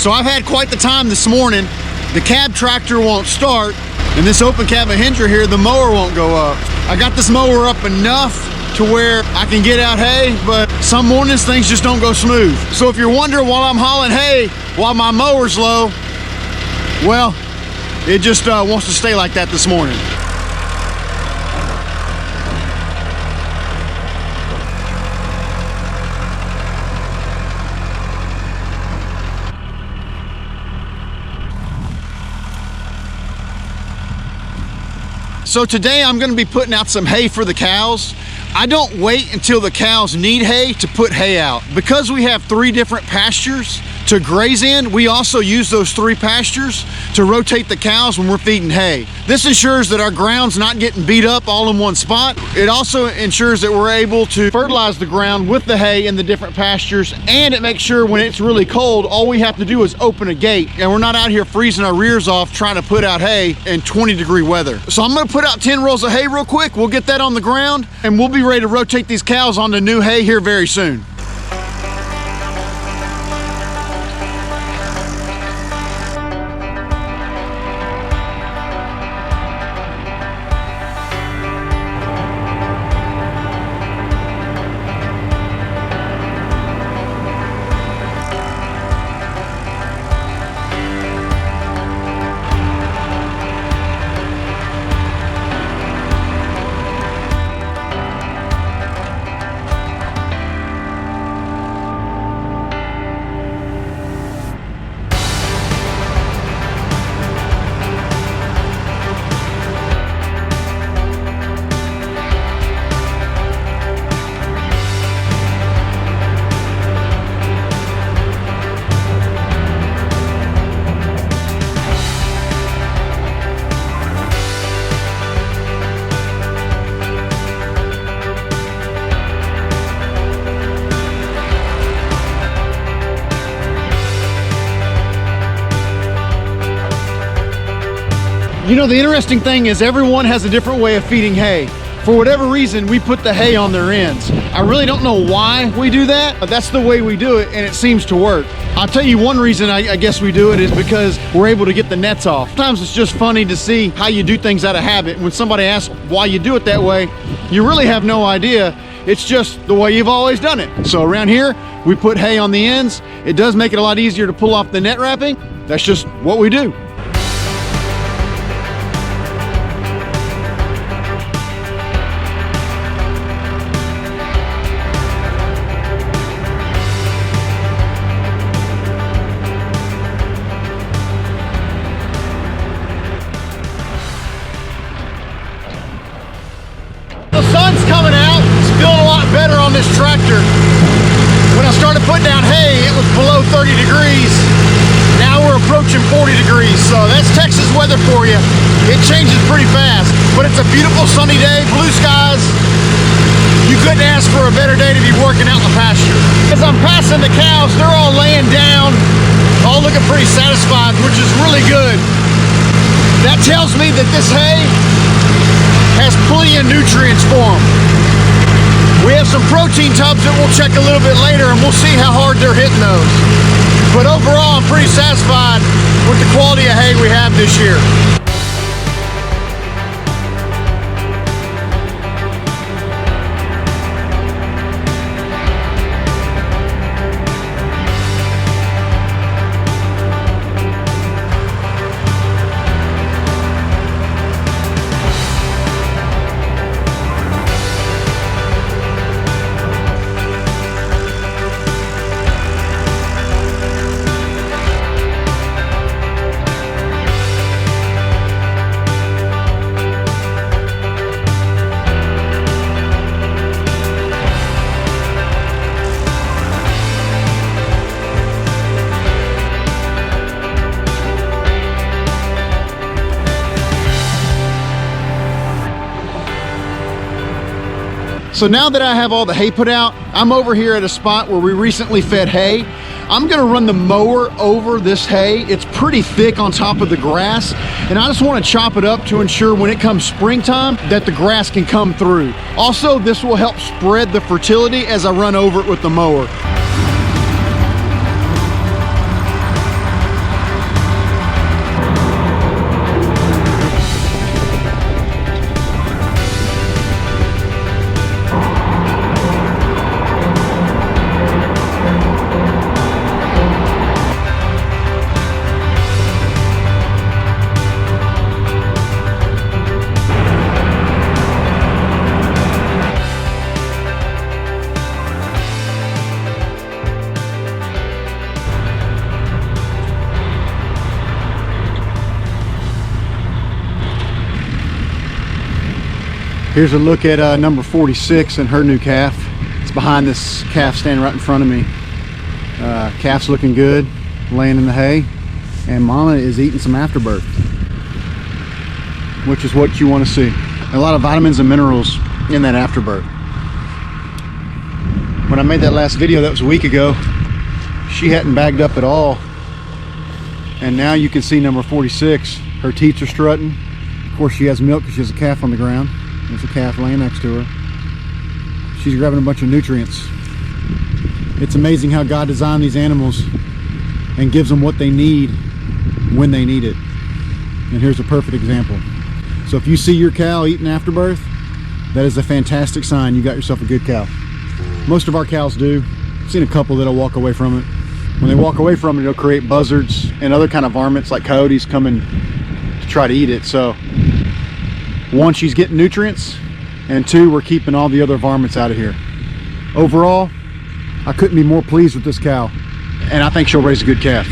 So I've had quite the time this morning. The cab tractor won't start, and this open cab Mahindra here, the mower won't go up. I got this mower up enough to where I can get out hay, but some mornings things just don't go smooth. So if you're wondering why I'm hauling hay while my mower's low, well, it just wants to stay like that this morning. So today I'm going to be putting out some hay for the cows. I don't wait until the cows need hay to put hay out. Because we have 3 different pastures to graze in, we also use those 3 pastures to rotate the cows when we're feeding hay. This ensures that our ground's not getting beat up all in one spot. It also ensures that we're able to fertilize the ground with the hay in the different pastures, and it makes sure when it's really cold, all we have to do is open a gate, and we're not out here freezing our rears off trying to put out hay in 20-degree weather. So I'm gonna put out 10 rolls of hay real quick. We'll get that on the ground, and we'll be ready to rotate these cows onto new hay here very soon. You know, the interesting thing is everyone has a different way of feeding hay. For whatever reason, we put the hay on their ends. I really don't know why we do that, but that's the way we do it, and it seems to work. I'll tell you one reason I guess we do it is because we're able to get the nets off. Sometimes it's just funny to see how you do things out of habit. When somebody asks why you do it that way, you really have no idea. It's just the way you've always done it. So around here, we put hay on the ends. It does make it a lot easier to pull off the net wrapping. That's just what we do. Coming out, it's feeling a lot better on this tractor. When I started putting down hay, it was below 30 degrees. Now we're approaching 40 degrees, so that's Texas weather for you. It changes pretty fast, but it's a beautiful sunny day, blue skies. You couldn't ask for a better day to be working out in the pasture. As I'm passing the cows, they're all laying down, all looking pretty satisfied, which is really good. That tells me that this hay has plenty of nutrients for them. We have some protein tubs that we'll check a little bit later, and we'll see how hard they're hitting those. But overall, I'm pretty satisfied with the quality of hay we have this year. So now that I have all the hay put out, I'm over here at a spot where we recently fed hay. I'm gonna run the mower over this hay. It's pretty thick on top of the grass, and I just wanna chop it up to ensure when it comes springtime that the grass can come through. Also, this will help spread the fertility as I run over it with the mower. Here's a look at number 46 and her new calf. It's behind this calf standing right in front of me. Calf's looking good, laying in the hay, and mama is eating some afterbirth, which is what you want to see. A lot of vitamins and minerals in that afterbirth. When I made that last video, that was a week ago, she hadn't bagged up at all, and now you can see number 46. Her teats are strutting. Of course, she has milk because she has a calf on the ground. There's a calf laying next to her. She's grabbing a bunch of nutrients. It's amazing how God designed these animals and gives them what they need when they need it. And here's a perfect example. So if you see your cow eating afterbirth, that is a fantastic sign you got yourself a good cow. Most of our cows do. I've seen a couple that'll walk away from it. When they walk away from it, it'll create buzzards and other kind of varmints like coyotes coming to try to eat it. So one, she's getting nutrients, and two, we're keeping all the other varmints out of here. Overall, I couldn't be more pleased with this cow, and I think she'll raise a good calf.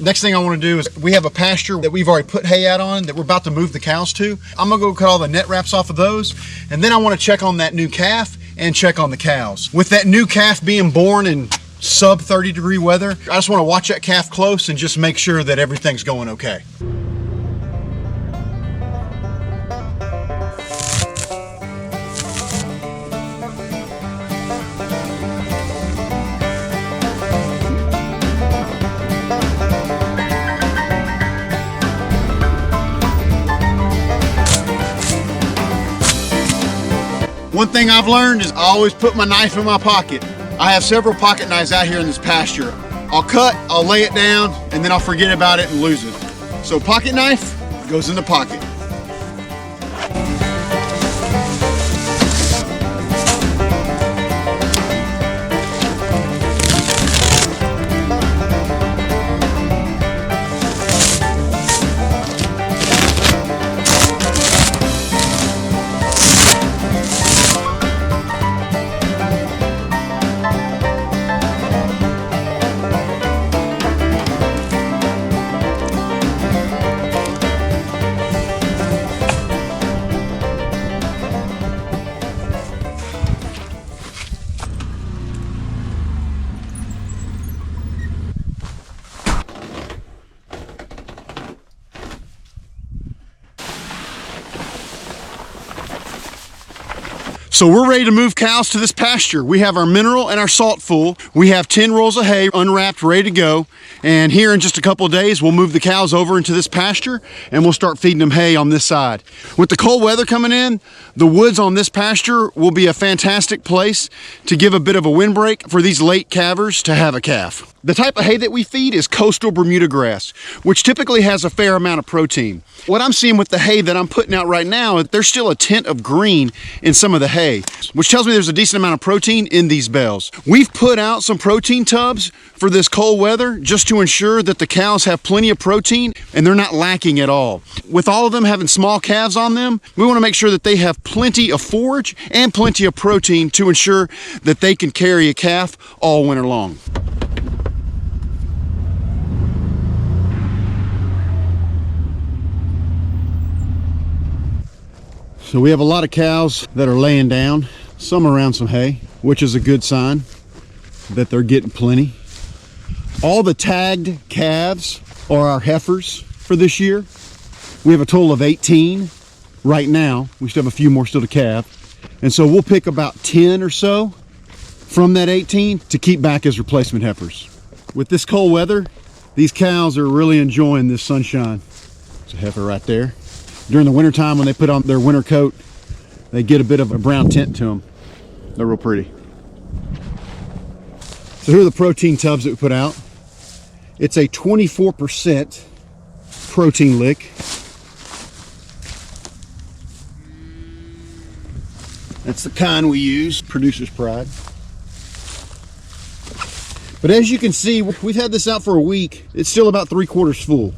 Next thing I want to do is, we have a pasture that we've already put hay out on that we're about to move the cows to. I'm gonna go cut all the net wraps off of those, and then I want to check on that new calf and check on the cows. With that new calf being born in sub 30-degree weather, I just want to watch that calf close and just make sure that everything's going okay. One thing I've learned is I always put my knife in my pocket. I have several pocket knives out here in this pasture. I'll cut, I'll lay it down, and then I'll forget about it and lose it. So pocket knife goes in the pocket. So we're ready to move cows to this pasture. We have our mineral and our salt full. We have 10 rolls of hay unwrapped, ready to go. And here in just a couple of days, we'll move the cows over into this pasture and we'll start feeding them hay on this side. With the cold weather coming in, the woods on this pasture will be a fantastic place to give a bit of a windbreak for these late calvers to have a calf. The type of hay that we feed is coastal Bermuda grass, which typically has a fair amount of protein. What I'm seeing with the hay that I'm putting out right now, there's still a tint of green in some of the hay, which tells me there's a decent amount of protein in these bales. We've put out some protein tubs for this cold weather just to ensure that the cows have plenty of protein and they're not lacking at all. With all of them having small calves on them, we want to make sure that they have plenty of forage and plenty of protein to ensure that they can carry a calf all winter long. So we have a lot of cows that are laying down, some around some hay, which is a good sign that they're getting plenty. All the tagged calves are our heifers for this year. We have a total of 18 right now. We still have a few more still to calve. And so we'll pick about 10 or so from that 18 to keep back as replacement heifers. With this cold weather, these cows are really enjoying this sunshine. There's a heifer right there. During the winter time, when they put on their winter coat, they get a bit of a brown tint to them. They're real pretty. So here are the protein tubs that we put out. It's a 24% protein lick. That's the kind we use, Producer's Pride. But as you can see, we've had this out for a week. It's still about 3/4 full.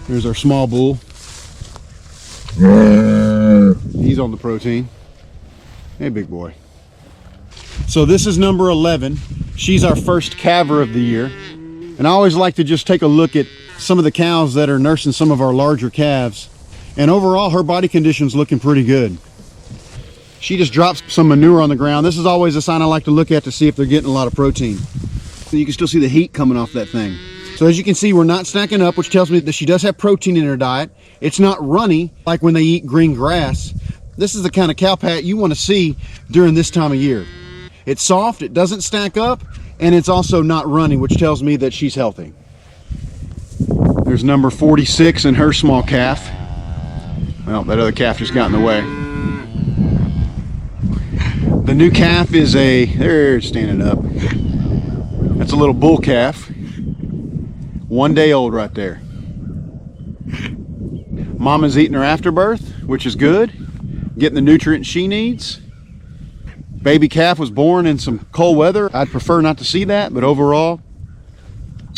Here's our small bull. He's on the protein. Hey, big boy. So this is number 11. She's our first calver of the year. And I always like to just take a look at some of the cows that are nursing some of our larger calves. And overall, her body condition's looking pretty good. She just drops some manure on the ground. This is always a sign I like to look at to see if they're getting a lot of protein. You can still see the heat coming off that thing. So as you can see, we're not snacking up, which tells me that she does have protein in her diet. It's not runny like when they eat green grass. This is the kind of cow pat you want to see during this time of year. It's soft, it doesn't stack up, and it's also not runny, which tells me that she's healthy. There's number 46 and her small calf. Well, that other calf just got in the way. The new calf is there, standing up. That's a little bull calf. 1 day old right there. Mama's eating her afterbirth, which is good. Getting the nutrients she needs. Baby calf was born in some cold weather. I'd prefer not to see that, but overall,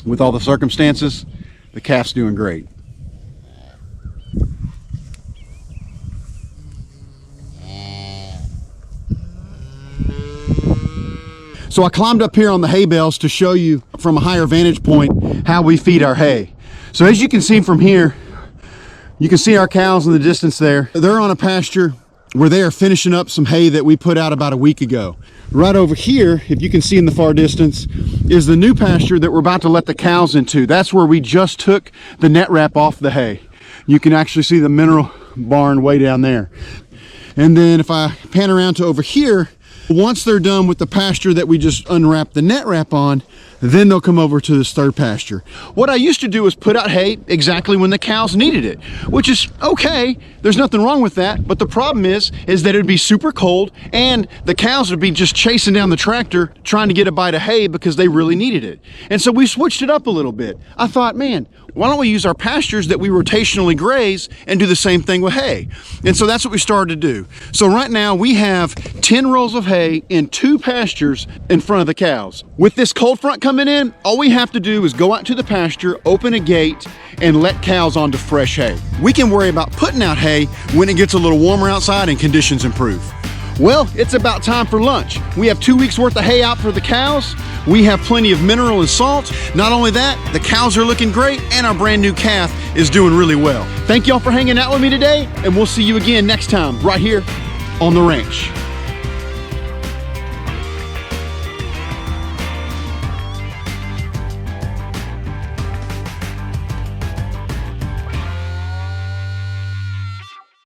with all the circumstances, the calf's doing great. So I climbed up here on the hay bales to show you from a higher vantage point how we feed our hay. So as you can see from here, you can see our cows in the distance there. They're on a pasture where they are finishing up some hay that we put out about a week ago. Right over here, if you can see in the far distance, is the new pasture that we're about to let the cows into. That's where we just took the net wrap off the hay. You can actually see the mineral barn way down there. And then if I pan around to over here, once they're done with the pasture that we just unwrapped the net wrap on, then they'll come over to this third pasture. What I used to do is put out hay exactly when the cows needed it, which is okay. There's nothing wrong with that. But the problem is that it'd be super cold and the cows would be just chasing down the tractor trying to get a bite of hay because they really needed it. And so we switched it up a little bit. I thought, man, why don't we use our pastures that we rotationally graze and do the same thing with hay? And so that's what we started to do. So right now we have 10 rows of hay in 2 pastures in front of the cows. With this cold front coming in, all we have to do is go out to the pasture, open a gate, and let cows onto fresh hay. We can worry about putting out hay when it gets a little warmer outside and conditions improve. Well, it's about time for lunch. We have 2 weeks worth of hay out for the cows. We have plenty of mineral and salt. Not only that, the cows are looking great and our brand new calf is doing really well. Thank y'all for hanging out with me today, and we'll see you again next time right here on the ranch.